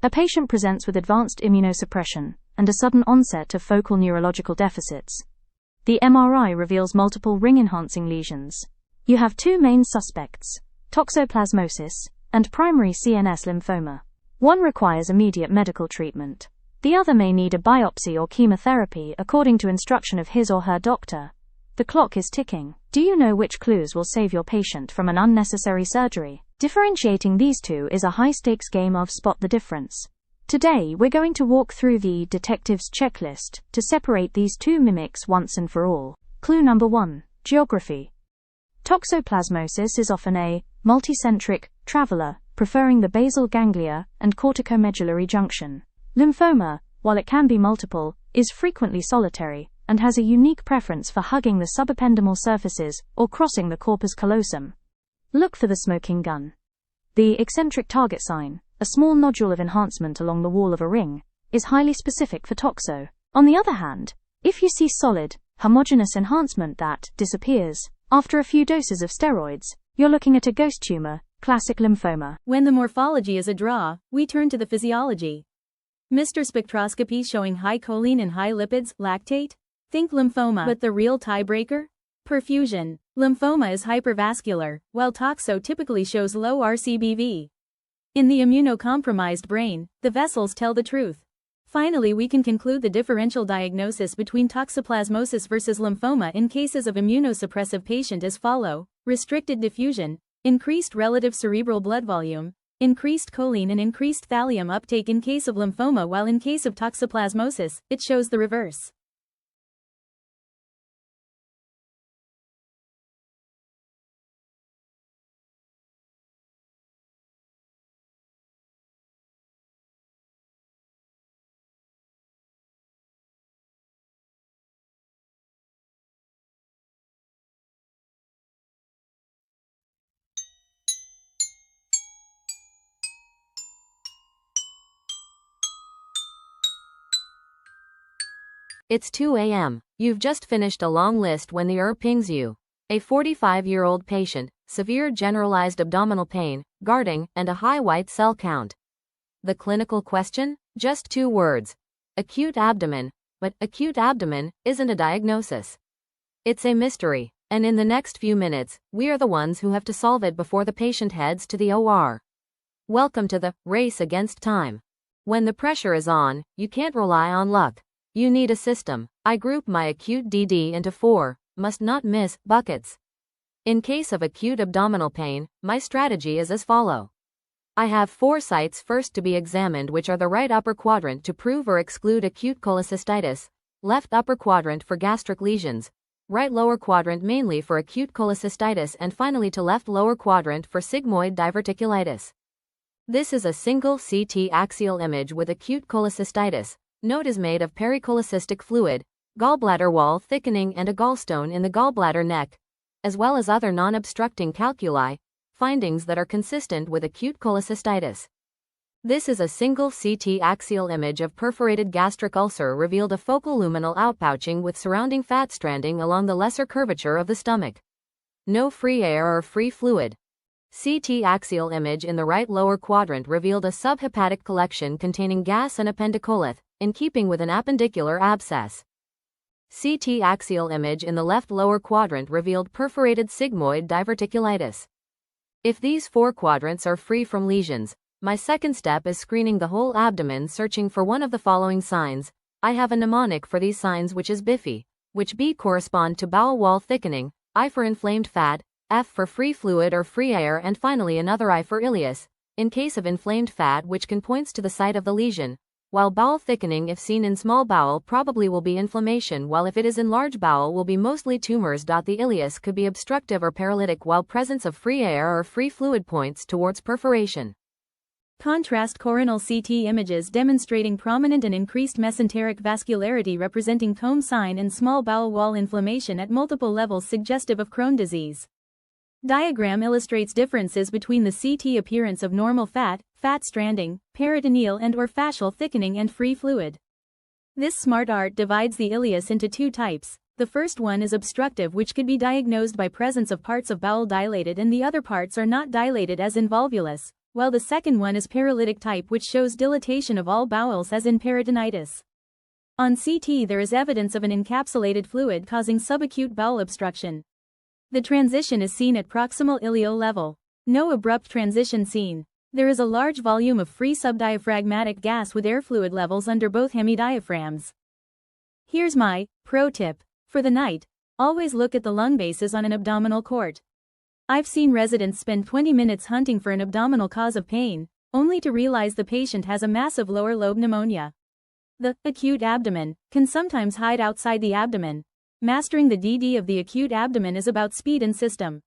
A patient presents with advanced immunosuppression and a sudden onset of focal neurological deficits. The MRI reveals multiple ring-enhancing lesions. You have two main suspects, toxoplasmosis and primary CNS lymphoma. One requires immediate medical treatment. The other may need a biopsy or chemotherapy according to instruction of his or her doctor. The clock is ticking. Do you know which clues will save your patient from an unnecessary surgery? Differentiating these two is a high-stakes game of spot the difference. Today we're going to walk through the detective's checklist to separate these two mimics once and for all. Clue number 1. Geography. Toxoplasmosis is often a multicentric traveler, preferring the basal ganglia and corticomedullary junction. Lymphoma, while it can be multiple, is frequently solitary and has a unique preference for hugging the subependymal surfaces or crossing the corpus callosum. Look for the smoking gun. The eccentric target sign, a small nodule of enhancement along the wall of a ring, is highly specific for toxo. On the other hand, if you see solid, homogeneous enhancement that disappears after a few doses of steroids, you're looking at a ghost tumor, classic lymphoma. When the morphology is a draw, we turn to the physiology. Mr. Spectroscopy showing high choline and high lipids, lactate? Think lymphoma. But the real tiebreaker? Perfusion. Lymphoma is hypervascular, while toxo typically shows low RCBV. In the immunocompromised brain, the vessels tell the truth. Finally, we can conclude the differential diagnosis between toxoplasmosis versus lymphoma in cases of immunosuppressive patient as follow: restricted diffusion, increased relative cerebral blood volume, increased choline and increased thallium uptake in case of lymphoma, while in case of toxoplasmosis, it shows the reverse. It's 2 a.m. You've just finished a long list when the pings you. A 45-year-old patient, severe generalized abdominal pain, guarding, and a high white cell count. The clinical question? Just 2 words. Acute abdomen. But acute abdomen isn't a diagnosis. It's a mystery, and in the next few minutes, we are the ones who have to solve it before the patient heads to the OR. Welcome to the race against time. When the pressure is on, you can't rely on luck. You need a system. I group my acute DD into 4, must not miss, buckets. In case of acute abdominal pain, my strategy is as follow. I have 4 sites first to be examined, which are the right upper quadrant to prove or exclude acute cholecystitis, left upper quadrant for gastric lesions, right lower quadrant mainly for acute cholecystitis, and finally to left lower quadrant for sigmoid diverticulitis. This is a single CT axial image with acute cholecystitis. Note is made of pericholecystic fluid, gallbladder wall thickening and a gallstone in the gallbladder neck, as well as other non-obstructing calculi, findings that are consistent with acute cholecystitis. This is a single CT axial image of perforated gastric ulcer revealed a focal luminal outpouching with surrounding fat stranding along the lesser curvature of the stomach. No free air or free fluid. CT axial image in the right lower quadrant revealed a subhepatic collection containing gas and appendicolith, in keeping with an appendicular abscess. CT axial image in the left lower quadrant revealed perforated sigmoid diverticulitis. If these 4 quadrants are free from lesions, my second step is screening the whole abdomen, searching for one of the following signs. I have a mnemonic for these signs, which is BIFI, which B correspond to bowel wall thickening, I for inflamed fat, F for free fluid or free air, and finally another I for ileus, in case of inflamed fat, which can points to the site of the lesion, while bowel thickening if seen in small bowel probably will be inflammation, while if it is in large bowel will be mostly tumors. The ileus could be obstructive or paralytic, while presence of free air or free fluid points towards perforation. Contrast coronal CT images demonstrating prominent and increased mesenteric vascularity representing comb sign and small bowel wall inflammation at multiple levels suggestive of Crohn's disease. Diagram illustrates differences between the CT appearance of normal fat, fat stranding, peritoneal and/or fascial thickening, and free fluid. This smart art divides the ileus into 2 types. The first one is obstructive, which could be diagnosed by presence of parts of bowel dilated and the other parts are not dilated, as in volvulus, while the second one is paralytic type, which shows dilatation of all bowels as in peritonitis. On CT there is evidence of an encapsulated fluid causing subacute bowel obstruction. The transition is seen at proximal ileal level. No abrupt transition seen. There is a large volume of free subdiaphragmatic gas with air fluid levels under both hemidiaphragms. Here's my pro tip. For the night, always look at the lung bases on an abdominal cort. I've seen residents spend 20 minutes hunting for an abdominal cause of pain, only to realize the patient has a massive lower lobe pneumonia. The acute abdomen can sometimes hide outside the abdomen. Mastering the DD of the acute abdomen is about speed and system.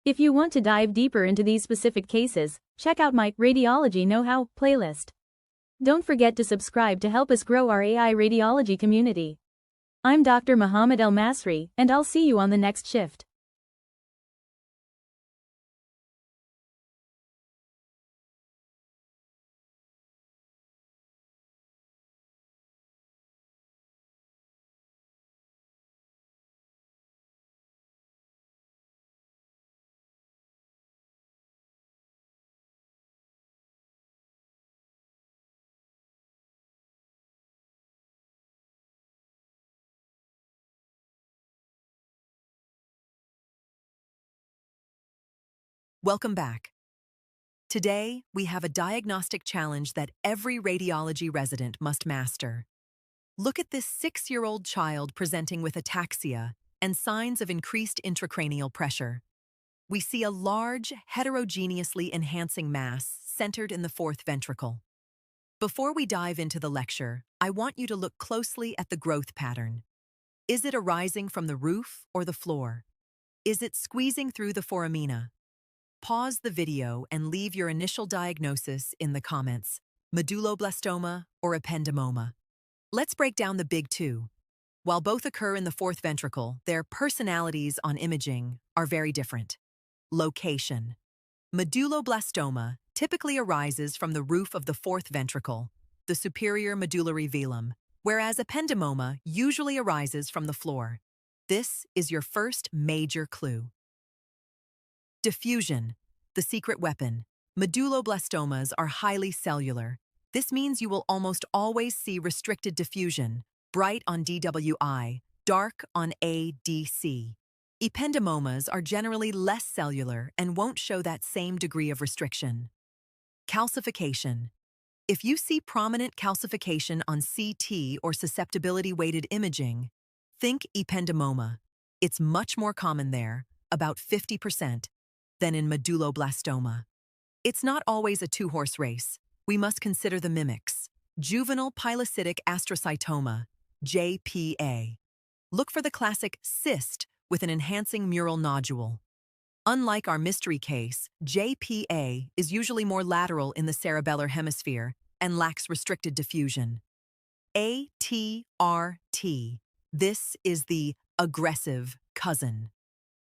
If you want to dive deeper into these specific cases, check out my Radiology Know-How playlist. Don't forget to subscribe to help us grow our AI radiology community. I'm Dr. Mohammed El Masri, and I'll see you on the next shift. Welcome back. Today, we have a diagnostic challenge that every radiology resident must master. Look at this 6-year-old child presenting with ataxia and signs of increased intracranial pressure. We see a large, heterogeneously enhancing mass centered in the fourth ventricle. Before we dive into the lecture, I want you to look closely at the growth pattern. Is it arising from the roof or the floor? Is it squeezing through the foramina? Pause the video and leave your initial diagnosis in the comments: medulloblastoma or ependymoma. Let's break down the big two. While both occur in the fourth ventricle, their personalities on imaging are very different. Location. Medulloblastoma typically arises from the roof of the fourth ventricle, the superior medullary velum, whereas ependymoma usually arises from the floor. This is your first major clue. Diffusion, the secret weapon. Medulloblastomas are highly cellular. This means you will almost always see restricted diffusion, bright on DWI, dark on ADC. Ependymomas are generally less cellular and won't show that same degree of restriction. Calcification. If you see prominent calcification on CT or susceptibility-weighted imaging, think ependymoma. It's much more common there, about 50%, than in medulloblastoma. It's not always a two-horse race. We must consider the mimics. Juvenile pilocytic astrocytoma, JPA. Look for the classic cyst with an enhancing mural nodule. Unlike our mystery case, JPA is usually more lateral in the cerebellar hemisphere and lacks restricted diffusion. ATRT. This is the aggressive cousin.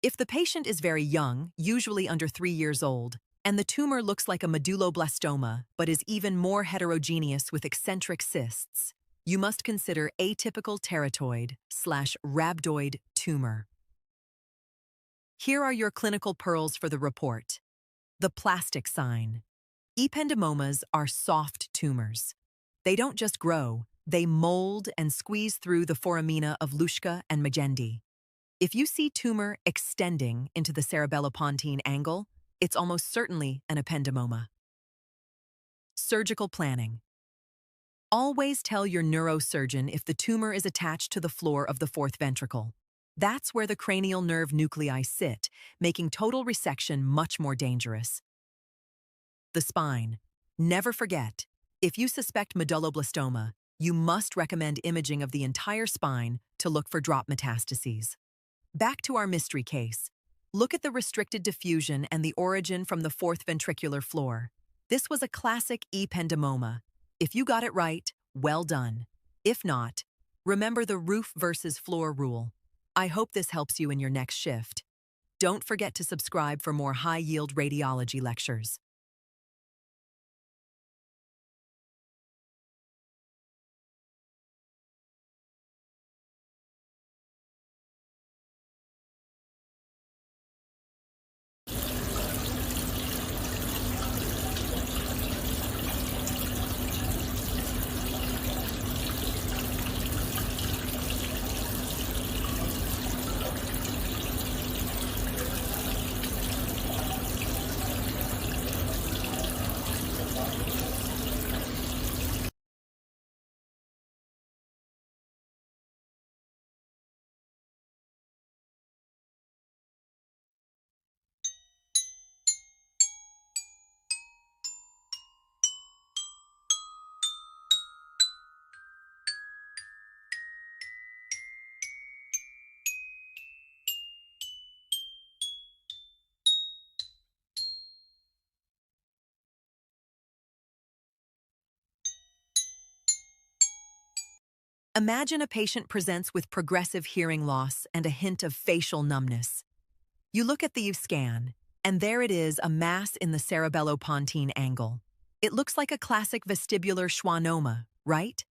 If the patient is very young, usually under 3 years old, and the tumor looks like a medulloblastoma but is even more heterogeneous with eccentric cysts, you must consider atypical teratoid/rhabdoid tumor. Here are your clinical pearls for the report. The plastic sign. Ependymomas are soft tumors. They don't just grow, they mold and squeeze through the foramina of Luschka and Magendie. If you see tumor extending into the cerebellopontine angle, it's almost certainly an ependymoma. Surgical planning. Always tell your neurosurgeon if the tumor is attached to the floor of the fourth ventricle. That's where the cranial nerve nuclei sit, making total resection much more dangerous. The spine. Never forget, if you suspect medulloblastoma, you must recommend imaging of the entire spine to look for drop metastases. Back to our mystery case. Look at the restricted diffusion and the origin from the fourth ventricular floor. This was a classic ependymoma. If you got it right, well done. If not, remember the roof versus floor rule. I hope this helps you in your next shift. Don't forget to subscribe for more high-yield radiology lectures. Imagine a patient presents with progressive hearing loss and a hint of facial numbness. You look at the scan, and there it is, a mass in the cerebellopontine angle. It looks like a classic vestibular schwannoma, right?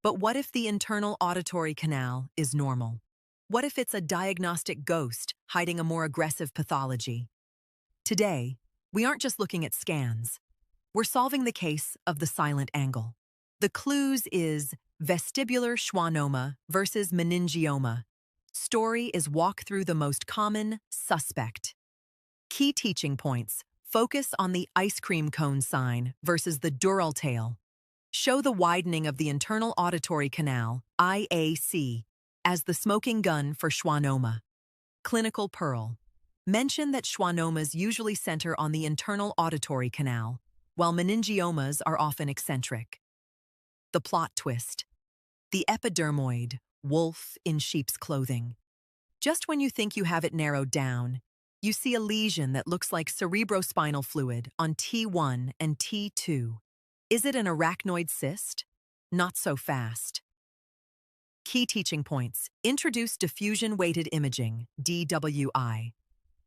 But what if the internal auditory canal is normal? What if it's a diagnostic ghost hiding a more aggressive pathology? Today, we aren't just looking at scans. We're solving the case of the silent angle. The clues is vestibular schwannoma versus meningioma. Story is walk through the most common suspect. Key teaching points: focus on the ice cream cone sign versus the dural tail. Show the widening of the internal auditory canal, IAC, as the smoking gun for schwannoma. Clinical pearl: mention that schwannomas usually center on the internal auditory canal, while meningiomas are often eccentric. The plot twist: the epidermoid, wolf in sheep's clothing. Just when you think you have it narrowed down, you see a lesion that looks like cerebrospinal fluid on T1 and T2. Is it an arachnoid cyst? Not so fast. Key teaching points: introduce diffusion-weighted imaging, DWI.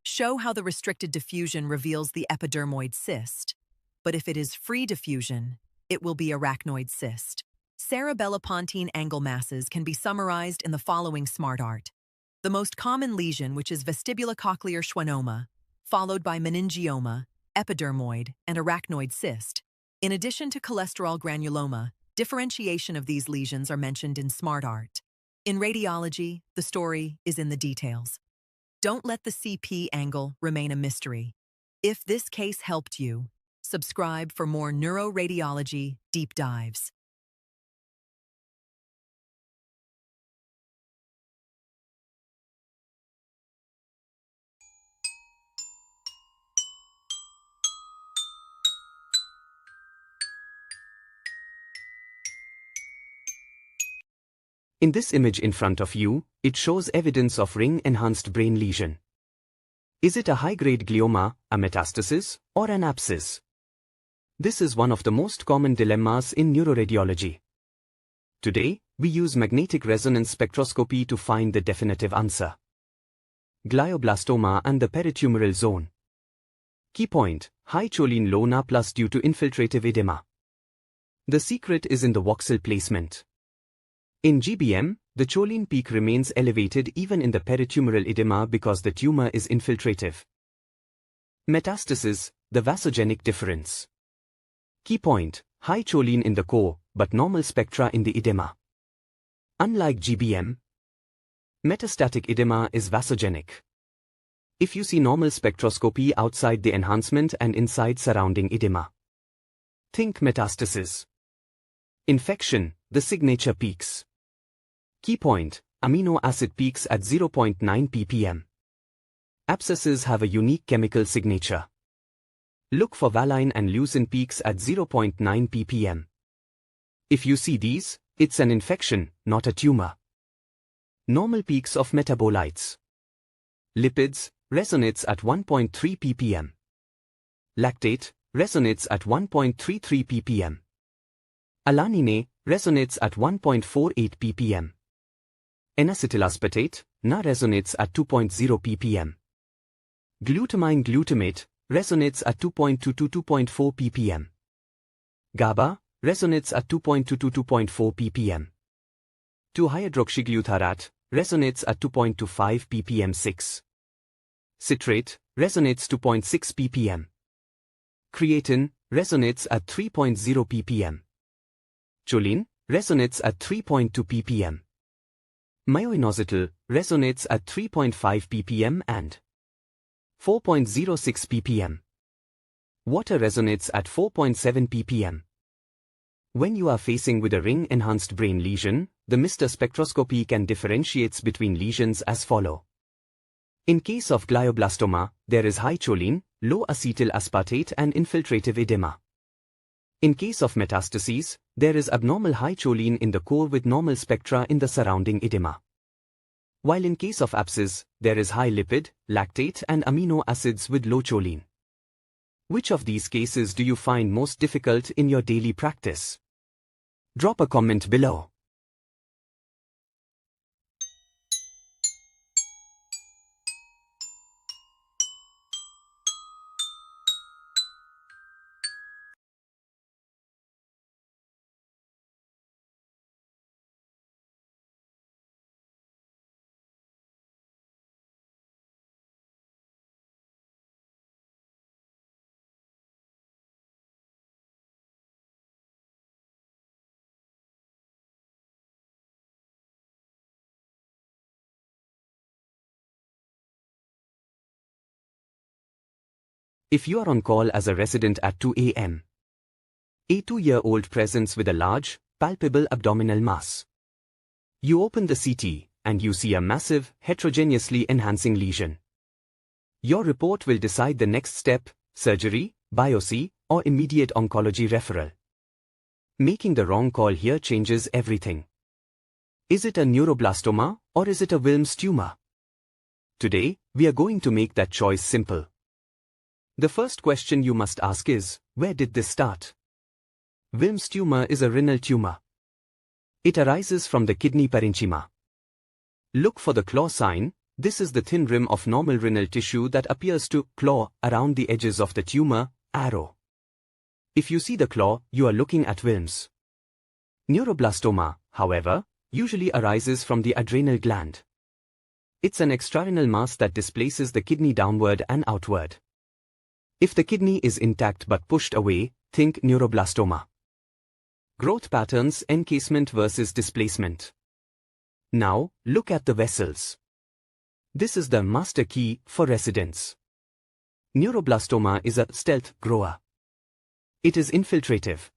Show how the restricted diffusion reveals the epidermoid cyst, but if it is free diffusion, it will be arachnoid cyst. Cerebellopontine angle masses can be summarized in the following smart art. The most common lesion, which is vestibulocochlear schwannoma, followed by meningioma, epidermoid, and arachnoid cyst. In addition to cholesterol granuloma, differentiation of these lesions are mentioned in smart art. In radiology, the story is in the details. Don't let the CP angle remain a mystery. If this case helped you, subscribe for more neuroradiology deep dives. In this image in front of you, it shows evidence of ring-enhanced brain lesion. Is it a high-grade glioma, a metastasis, or an abscess? This is one of the most common dilemmas in neuroradiology. Today, we use magnetic resonance spectroscopy to find the definitive answer. Glioblastoma and the peritumoral zone. Key point: high choline, low Na plus due to infiltrative edema. The secret is in the voxel placement. In GBM, the choline peak remains elevated even in the peritumoral edema because the tumor is infiltrative. Metastasis, the vasogenic difference. Key point: high choline in the core, but normal spectra in the edema. Unlike GBM, metastatic edema is vasogenic. If you see normal spectroscopy outside the enhancement and inside surrounding edema. Think metastasis. Infection, the signature peaks. Key point: amino acid peaks at 0.9 ppm. Abscesses have a unique chemical signature. Look for valine and leucine peaks at 0.9 ppm. If you see these, it's an infection, not a tumor. Normal peaks of metabolites. Lipids resonates at 1.3 ppm. Lactate resonates at 1.33 ppm. Alanine resonates at 1.48 ppm. N-acetylaspartate, Na resonates at 2.0 ppm. Glutamine glutamate resonates at 2.2 to 2.4 ppm. GABA resonates at 2.2 to 2.4 ppm. 2-hydroxyglutaraate resonates at 2.25 ppm 6. Citrate resonates 2.6 ppm. Creatine resonates at 3.0 ppm. Choline resonates at 3.2 ppm. Myoinositol resonates at 3.5 ppm and 4.06 ppm. Water resonates at 4.7 ppm. When you are facing with a ring-enhanced brain lesion, the MR spectroscopy can differentiate between lesions as follow. In case of glioblastoma, there is high choline, low acetyl aspartate and infiltrative edema. In case of metastases, there is abnormal high choline in the core with normal spectra in the surrounding edema. While in case of abscess, there is high lipid, lactate and amino acids with low choline. Which of these cases do you find most difficult in your daily practice? Drop a comment below. If you are on call as a resident at 2 a.m., a 2-year-old presents with a large, palpable abdominal mass. You open the CT, and you see a massive, heterogeneously enhancing lesion. Your report will decide the next step: surgery, biopsy, or immediate oncology referral. Making the wrong call here changes everything. Is it a neuroblastoma, or is it a Wilms tumor? Today, we are going to make that choice simple. The first question you must ask is, where did this start? Wilms tumor is a renal tumor. It arises from the kidney parenchyma. Look for the claw sign. This is the thin rim of normal renal tissue that appears to claw around the edges of the tumor, arrow. If you see the claw, you are looking at Wilms. Neuroblastoma, however, usually arises from the adrenal gland. It's an extrarenal mass that displaces the kidney downward and outward. If the kidney is intact but pushed away, think neuroblastoma. Growth patterns: encasement versus displacement. Now, look at the vessels. This is the master key for residents. Neuroblastoma is a stealth grower. It is infiltrative.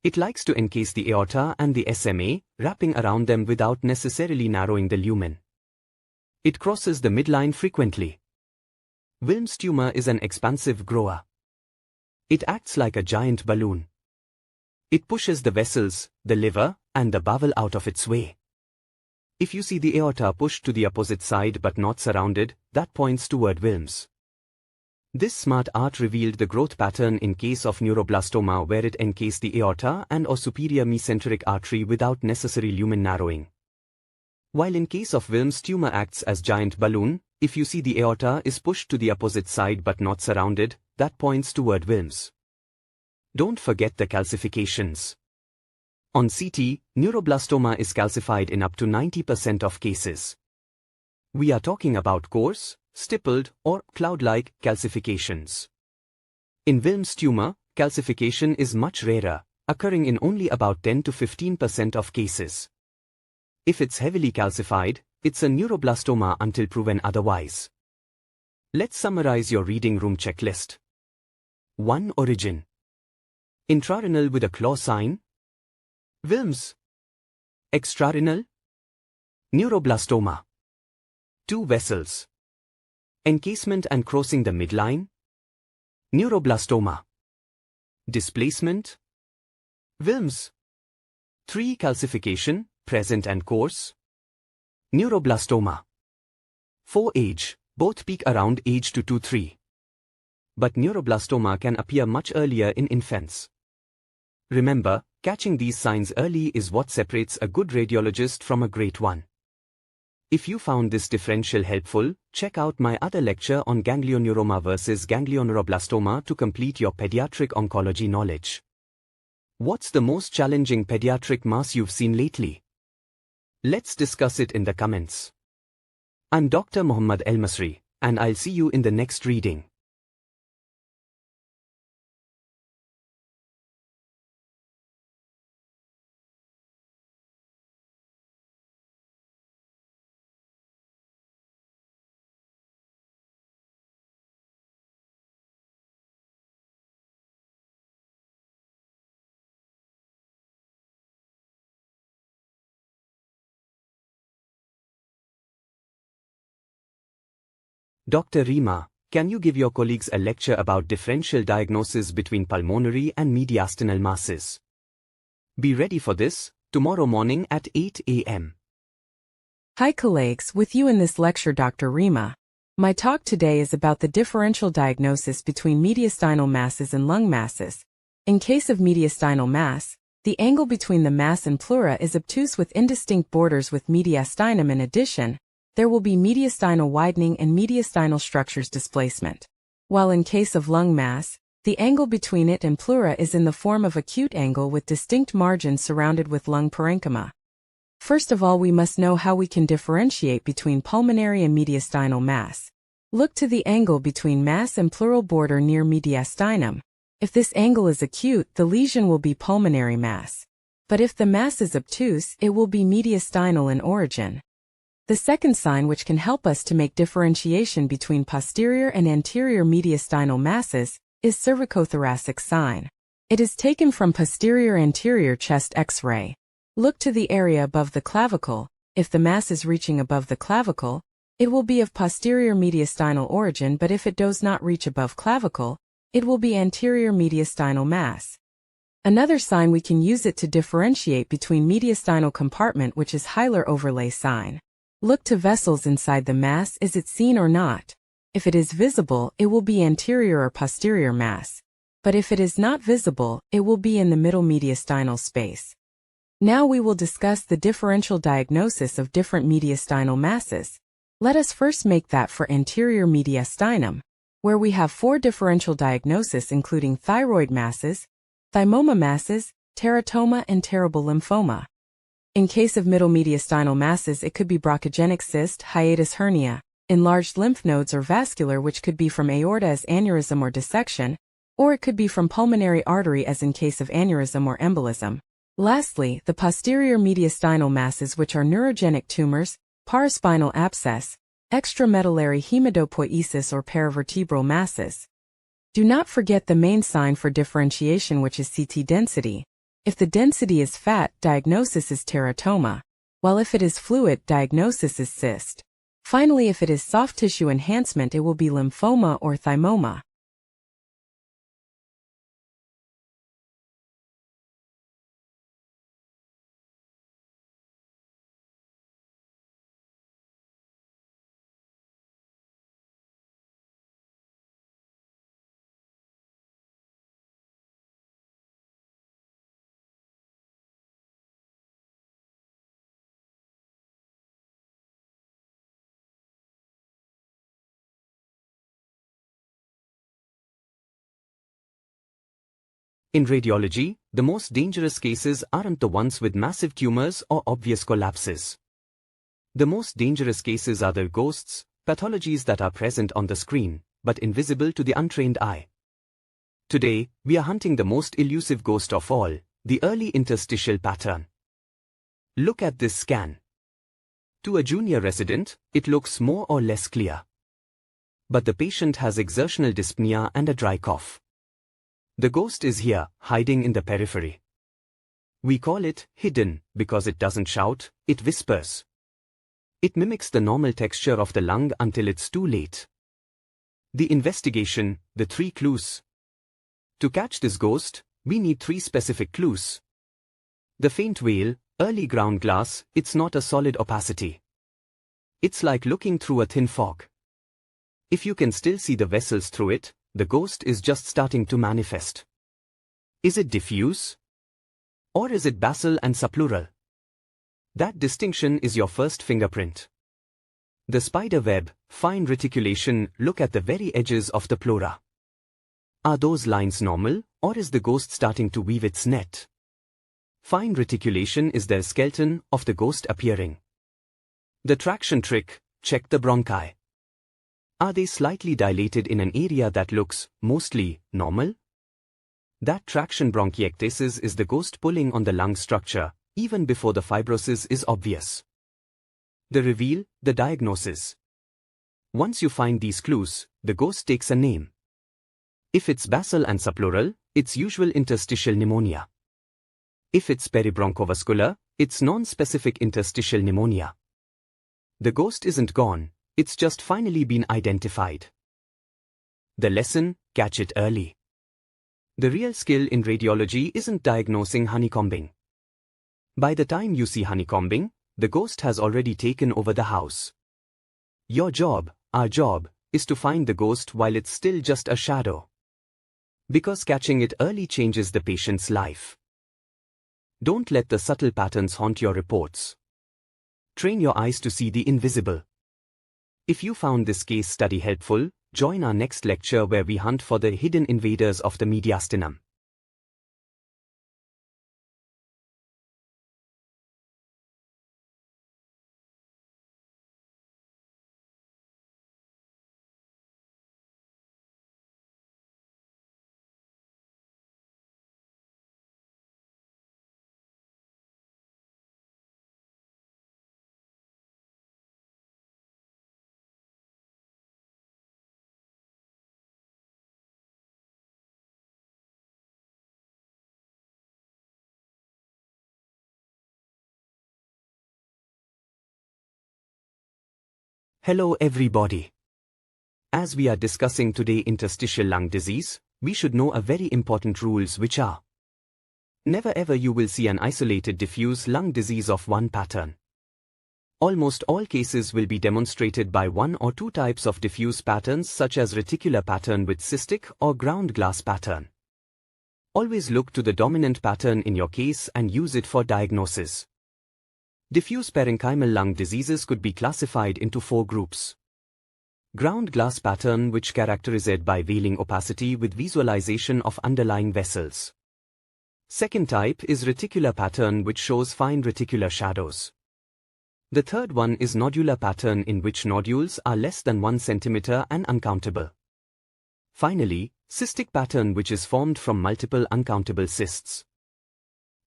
It likes to encase the aorta and the SMA, wrapping around them without necessarily narrowing the lumen. It crosses the midline frequently. Wilms tumor is an expansive grower. It acts like a giant balloon. It pushes the vessels, the liver, and the bowel out of its way. If you see the aorta pushed to the opposite side but not surrounded, that points toward Wilms. This smart art revealed the growth pattern in case of neuroblastoma, where it encased the aorta and/or superior mesenteric artery without necessary lumen narrowing. While in case of Wilms tumor acts as giant balloon, if you see the aorta is pushed to the opposite side but not surrounded, that points toward Wilms. Don't forget the calcifications. On CT, neuroblastoma is calcified in up to 90% of cases. We are talking about coarse, stippled, or cloud-like calcifications. In Wilms tumor, calcification is much rarer, occurring in only about 10 to 15% of cases. If it's heavily calcified, it's a neuroblastoma until proven otherwise. Let's summarize your reading room checklist. 1. Origin. Intrarenal with a claw sign. Wilms. Extrarenal. Neuroblastoma. 2. Vessels. Encasement and crossing the midline. Neuroblastoma. Displacement. Wilms. 3. Calcification, present and coarse. Neuroblastoma. 4. Age, both peak around age 2 to 3. But neuroblastoma can appear much earlier in infants. Remember, catching these signs early is what separates a good radiologist from a great one. If you found this differential helpful, check out my other lecture on ganglioneuroma versus ganglioneuroblastoma to complete your pediatric oncology knowledge. What's the most challenging pediatric mass you've seen lately? Let's discuss it in the comments. I'm Dr. Mohammad El-Masri, and I'll see you in the next reading. Dr. Rima, can you give your colleagues a lecture about differential diagnosis between pulmonary and mediastinal masses? Be ready for this, tomorrow morning at 8 a.m. Hi colleagues, with you in this lecture Dr. Rima. My talk today is about the differential diagnosis between mediastinal masses and lung masses. In case of mediastinal mass, the angle between the mass and pleura is obtuse with indistinct borders with mediastinum. In addition, there will be mediastinal widening and mediastinal structures displacement. While in case of lung mass, the angle between it and pleura is in the form of acute angle with distinct margins surrounded with lung parenchyma. First of all, we must know how we can differentiate between pulmonary and mediastinal mass. Look to the angle between mass and pleural border near mediastinum. If this angle is acute, the lesion will be pulmonary mass. But if the mass is obtuse, it will be mediastinal in origin. The second sign which can help us to make differentiation between posterior and anterior mediastinal masses is cervicothoracic sign. It is taken from posterior anterior chest X-ray. Look to the area above the clavicle. If the mass is reaching above the clavicle, it will be of posterior mediastinal origin, but if it does not reach above clavicle, it will be anterior mediastinal mass. Another sign we can use it to differentiate between mediastinal compartment, which is hilar overlay sign. Look to vessels inside the mass. Is it seen or not? If it is visible, it will be anterior or posterior mass. But if it is not visible, it will be in the middle mediastinal space. Now we will discuss the differential diagnosis of different mediastinal masses. Let us first make that for anterior mediastinum, where we have 4 differential diagnoses including thyroid masses, thymoma masses, teratoma, and terrible lymphoma. In case of middle mediastinal masses, it could be bronchogenic cyst, hiatus hernia, enlarged lymph nodes, or vascular, which could be from aorta as aneurysm or dissection, or it could be from pulmonary artery as in case of aneurysm or embolism. Lastly, the posterior mediastinal masses, which are neurogenic tumors, paraspinal abscess, extramedullary hematopoiesis, or paravertebral masses. Do not forget the main sign for differentiation, which is CT density. If the density is fat, diagnosis is teratoma, while if it is fluid, diagnosis is cyst. Finally, if it is soft tissue enhancement, it will be lymphoma or thymoma. In radiology, the most dangerous cases aren't the ones with massive tumors or obvious collapses. The most dangerous cases are the ghosts, pathologies that are present on the screen, but invisible to the untrained eye. Today, we are hunting the most elusive ghost of all, the early interstitial pattern. Look at this scan. To a junior resident, it looks more or less clear. But the patient has exertional dyspnea and a dry cough. The ghost is here, hiding in the periphery. We call it hidden because it doesn't shout, it whispers. It mimics the normal texture of the lung until it's too late. The investigation, the 3 clues. To catch this ghost, we need 3 specific clues. The faint veil, early ground glass, it's not a solid opacity. It's like looking through a thin fog. If you can still see the vessels through it, the ghost is just starting to manifest. Is it diffuse? Or is it basal and subpleural? That distinction is your first fingerprint. The spider web, fine reticulation, look at the very edges of the pleura. Are those lines normal, or is the ghost starting to weave its net? Fine reticulation is the skeleton of the ghost appearing. The traction trick, check the bronchi. Are they slightly dilated in an area that looks, mostly, normal? That traction bronchiectasis is the ghost pulling on the lung structure, even before the fibrosis is obvious. The reveal, the diagnosis. Once you find these clues, the ghost takes a name. If it's basal and subpleural, it's usual interstitial pneumonia. If it's peribronchovascular, it's non-specific interstitial pneumonia. The ghost isn't gone. It's just finally been identified. The lesson, catch it early. The real skill in radiology isn't diagnosing honeycombing. By the time you see honeycombing, the ghost has already taken over the house. Your job, our job, is to find the ghost while it's still just a shadow. Because catching it early changes the patient's life. Don't let the subtle patterns haunt your reports. Train your eyes to see the invisible. If you found this case study helpful, join our next lecture where we hunt for the hidden invaders of the mediastinum. Hello everybody. As we are discussing today interstitial lung disease, we should know a very important rules which are: never ever you will see an isolated diffuse lung disease of one pattern. Almost all cases will be demonstrated by one or two types of diffuse patterns such as reticular pattern with cystic or ground glass pattern. Always look to the dominant pattern in your case and use it for diagnosis. Diffuse parenchymal lung diseases could be classified into four groups. Ground glass pattern, which characterized by veiling opacity with visualization of underlying vessels. Second type is reticular pattern, which shows fine reticular shadows. The third one is nodular pattern, in which nodules are less than 1 centimeter and uncountable. Finally, cystic pattern, which is formed from multiple uncountable cysts.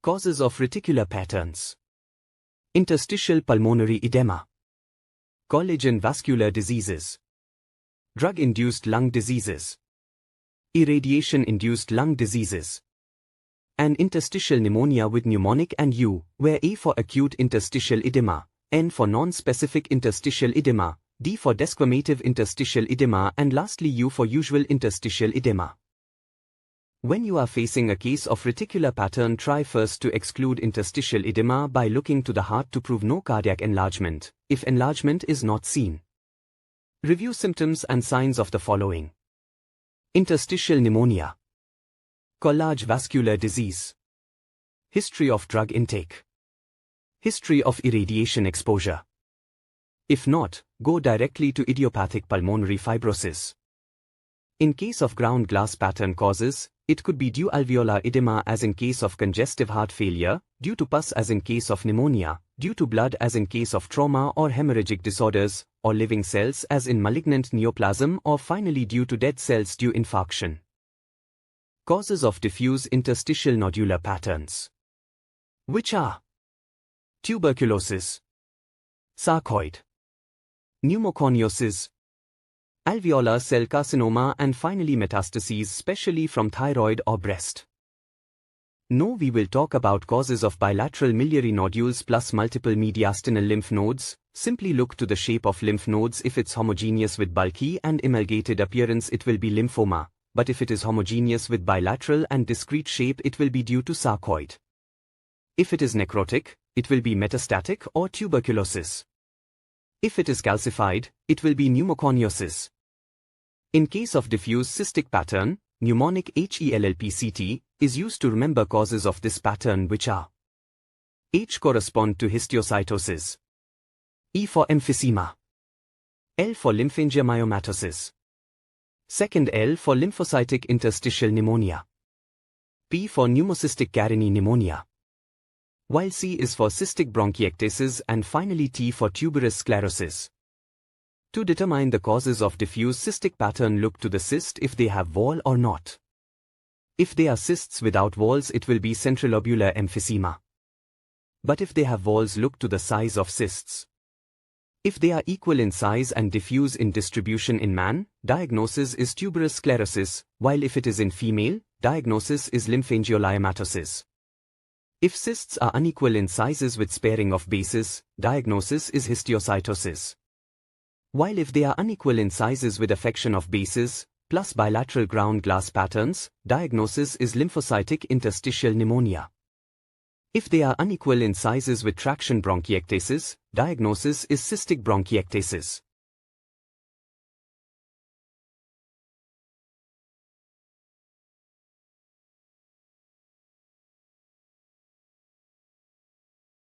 Causes of reticular patterns: interstitial pulmonary edema, collagen vascular diseases, drug-induced lung diseases, irradiation-induced lung diseases, and interstitial pneumonia with pneumonic and U, where A for acute interstitial edema, N for non-specific interstitial edema, D for desquamative interstitial edema, and lastly U for usual interstitial edema. When you are facing a case of reticular pattern, try first to exclude interstitial edema by looking to the heart to prove no cardiac enlargement, if enlargement is not seen. Review symptoms and signs of the following: interstitial pneumonia, collage vascular disease, history of drug intake, history of irradiation exposure. If not, go directly to idiopathic pulmonary fibrosis. In case of ground glass pattern causes, it could be due alveolar edema as in case of congestive heart failure, due to pus as in case of pneumonia, due to blood as in case of trauma or hemorrhagic disorders, or living cells as in malignant neoplasm, or finally due to dead cells due infarction. Causes of diffuse interstitial nodular patterns, which are tuberculosis, sarcoid, pneumoconiosis, alveolar cell carcinoma, and finally metastases, especially from thyroid or breast. Now we will talk about causes of bilateral miliary nodules plus multiple mediastinal lymph nodes. Simply look to the shape of lymph nodes. If it's homogeneous with bulky and amalgamated appearance, it will be lymphoma, but if it is homogeneous with bilateral and discrete shape, it will be due to sarcoid. If it is necrotic, it will be metastatic or tuberculosis. If it is calcified, it will be pneumoconiosis. In case of diffuse cystic pattern, mnemonic HELLPCT is used to remember causes of this pattern, which are: H correspond to histiocytosis, E for emphysema, L for lymphangiomyomatosis, second L for lymphocytic interstitial pneumonia, P for pneumocystic carinary pneumonia, while C is for cystic bronchiectasis, and finally T for tuberous sclerosis. To determine the causes of diffuse cystic pattern, look to the cyst if they have wall or not. If they are cysts without walls, it will be centrilobular emphysema. But if they have walls, look to the size of cysts. If they are equal in size and diffuse in distribution in man, diagnosis is tuberous sclerosis, while if it is in female, diagnosis is lymphangiomyomatosis. If cysts are unequal in sizes with sparing of bases, diagnosis is histiocytosis. While if they are unequal in sizes with affection of bases, plus bilateral ground glass patterns, diagnosis is lymphocytic interstitial pneumonia. If they are unequal in sizes with traction bronchiectasis, diagnosis is cystic bronchiectasis.